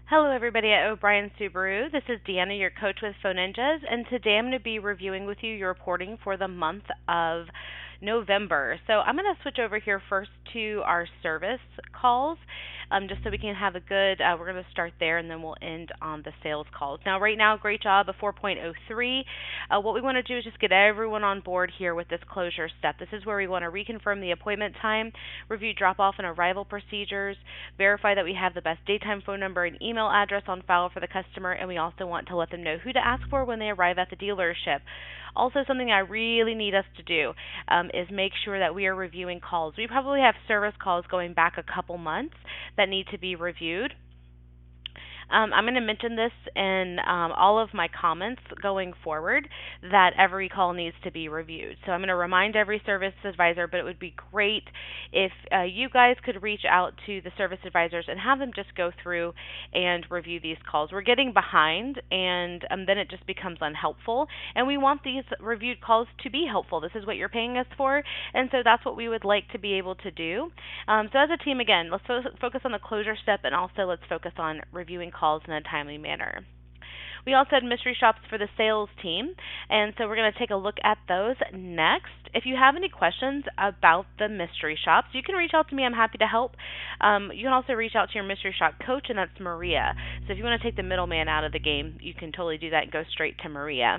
Hello, everybody at O'Brien Subaru. This is Deanna, your coach with Phone Ninjas, and today I'm going to be reviewing with you your reporting for the month of November. So I'm going to switch over here first to our service calls, just so we can have a good. We're going to start there, and then we'll end on the sales calls. Now, right now, great job, a 4.03. What we want to do is just get everyone on board here with this closure step. This is where we want to reconfirm the appointment time, review drop-off and arrival procedures, verify that we have the best daytime phone number and email address on file for the customer, and we also want to let them know who to ask for when they arrive at the dealership. Also, something I really need us to do is make sure that we are reviewing calls. We probably have service calls going back a couple months that need to be reviewed. I'm going to mention this in all of my comments going forward that every call needs to be reviewed. So I'm going to remind every service advisor, but it would be great if you guys could reach out to the service advisors and have them just go through and review these calls. We're getting behind, and then it just becomes unhelpful, and we want these reviewed calls to be helpful. This is what you're paying us for, and so that's what we would like to be able to do. So as a team, again, let's focus on the closure step, and also let's focus on reviewing calls in a timely manner. We also had mystery shops for the sales team, and so we're going to take a look at those next. If you have any questions about the mystery shops, you can reach out to me. I'm happy to help. You can also reach out to your mystery shop coach, and that's Maria. So if you want to take the middleman out of the game, you can totally do that and go straight to Maria.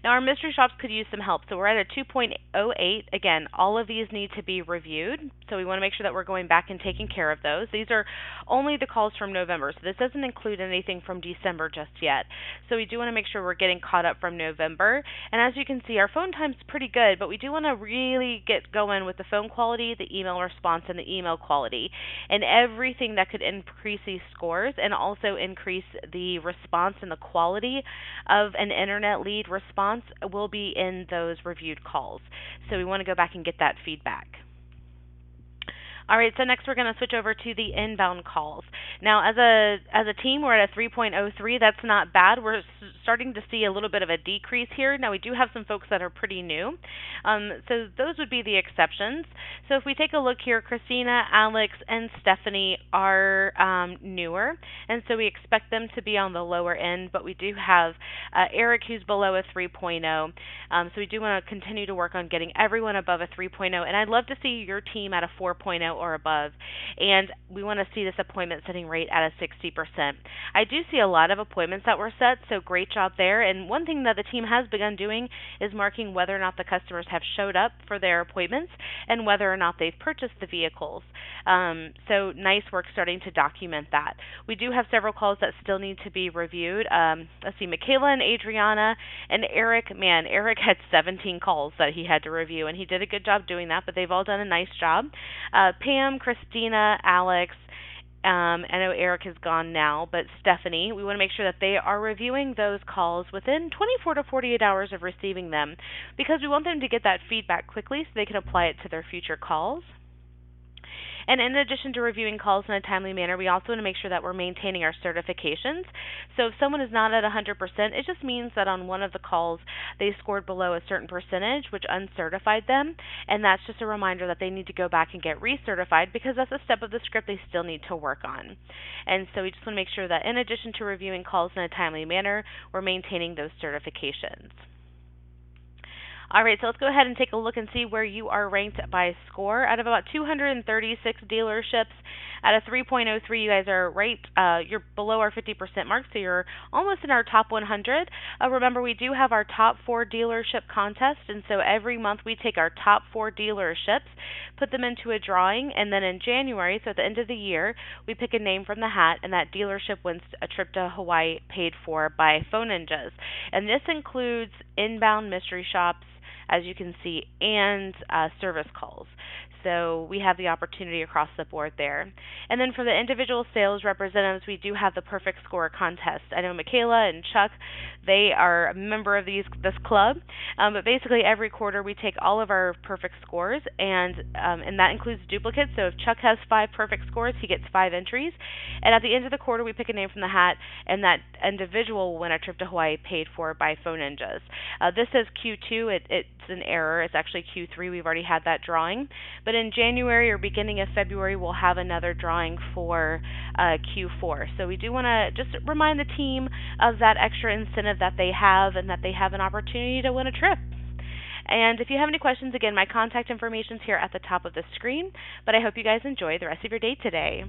Now, our mystery shops could use some help. So we're at a 2.08. Again, all of these need to be reviewed. So we want to make sure that we're going back and taking care of those. These are only the calls from November. So this doesn't include anything from December just yet. So we do want to make sure we're getting caught up from November. And as you can see, our phone time's pretty good, but we do want to really get going with the phone quality, the email response, and the email quality, and everything that could increase these scores and also increase the response and the quality of an internet lead response will be in those reviewed calls. So we want to go back and get that feedback. All right, so next we're going to switch over to the inbound calls. Now, as a team, we're at a 3.03. That's not bad. We're starting to see a little bit of a decrease here. Now, we do have some folks that are pretty new, so those would be the exceptions. So if we take a look here, Christina, Alex, and Stephanie are newer, and so we expect them to be on the lower end, but we do have Eric, who's below a 3.0, so we do want to continue to work on getting everyone above a 3.0, and I'd love to see your team at a 4.0 or above, and we want to see this appointment setting rate at a 60%. I do see a lot of appointments that were set, so great job there. And one thing that the team has begun doing is marking whether or not the customers have showed up for their appointments and whether or not they've purchased the vehicles. So nice work starting to document that. We do have several calls that still need to be reviewed. Let's see, Michaela and Adriana and Eric. Man, Eric had 17 calls that he had to review, and he did a good job doing that, but they've all done a nice job. Pam, Christina, Alex, I know Eric is gone now, but Stephanie, we want to make sure that they are reviewing those calls within 24 to 48 hours of receiving them, because we want them to get that feedback quickly so they can apply it to their future calls. And in addition to reviewing calls in a timely manner, we also want to make sure that we're maintaining our certifications. So if someone is not at 100%, it just means that on one of the calls they scored below a certain percentage, which uncertified them, and that's just a reminder that they need to go back and get recertified, because that's a step of the script they still need to work on. And so we just want to make sure that in addition to reviewing calls in a timely manner, we're maintaining those certifications. All right, so let's go ahead and take a look and see where you are ranked by score. Out of about 236 dealerships, at a 3.03, you guys are right. You're below our 50% mark, so you're almost in our top 100. Remember, we do have our top 4 dealership contest, and so every month we take our top 4 dealerships, put them into a drawing, and then in January, so at the end of the year, we pick a name from the hat, and that dealership wins a trip to Hawaii paid for by Phone Ninjas. And this includes inbound mystery shops, as you can see, and service calls. So we have the opportunity across the board there. And then for the individual sales representatives, we do have the perfect score contest. I know Michaela and Chuck, they are a member of this club, but basically every quarter we take all of our perfect scores, and that includes duplicates. So if Chuck has 5 perfect scores, he gets 5 entries. And at the end of the quarter, we pick a name from the hat, and that individual will win a trip to Hawaii paid for by Phone Ninjas. This says Q2. It an error. It's actually Q3. We've already had that drawing. But in January or beginning of February, we'll have another drawing for Q4. So we do want to just remind the team of that extra incentive that they have and that they have an opportunity to win a trip. And if you have any questions, again, my contact information is here at the top of the screen. But I hope you guys enjoy the rest of your day today.